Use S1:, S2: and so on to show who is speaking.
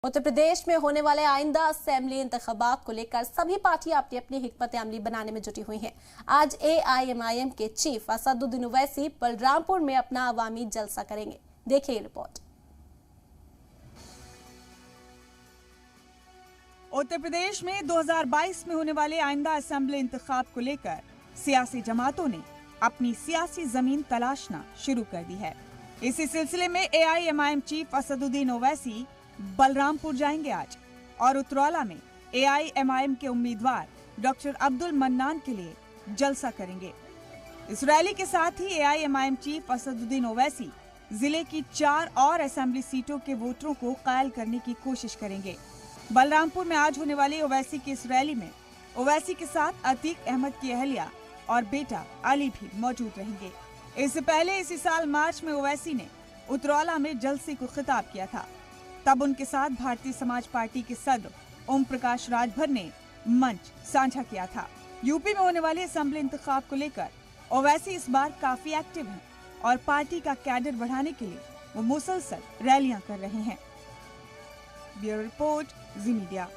S1: उत्तर प्रदेश में होने वाले आइंदा असेंबली इंतखाबात को लेकर सभी पार्टियां अपनी अपनी हिकमत अमली बनाने में जुटी हुई हैं। आज एआईएमआईएम के चीफ असदुद्दीन ओवैसी बलरामपुर में अपना अवामी जलसा करेंगे। देखिए रिपोर्ट।
S2: उत्तर प्रदेश में 2022 में होने वाले आइंदा असेंबली इंतखाब को लेकर सियासी जमातों ने अपनी सियासी जमीन तलाशना शुरू कर दी है। इसी सिलसिले में एआईएमआईएम चीफ असदुद्दीन ओवैसी बलरामपुर जाएंगे आज और उतरौला में एआईएमआईएम के उम्मीदवार डॉक्टर अब्दुल मन्नान के लिए जलसा करेंगे। इस रैली के साथ ही एआईएमआईएम चीफ असदुद्दीन ओवैसी जिले की 4 और असेंबली सीटों के वोटरों को कायल करने की कोशिश करेंगे। बलरामपुर में आज होने वाली ओवैसी की इस रैली में ओवैसी के साथ अतीक अहमद की अहलिया और बेटा अली भी मौजूद रहेंगे। इससे पहले इसी साल मार्च में ओवैसी ने उतरौला में जलसे को खिताब किया था। तब उनके साथ भारतीय समाज पार्टी के सदर ओम प्रकाश राजभर ने मंच साझा किया था। यूपी में होने वाले असेंबली इंतखाब को लेकर ओवैसी इस बार काफी एक्टिव हैं और पार्टी का कैडर बढ़ाने के लिए वो मुसलसल रैलियां कर रहे हैं। ब्यूरो रिपोर्ट, जी मीडिया।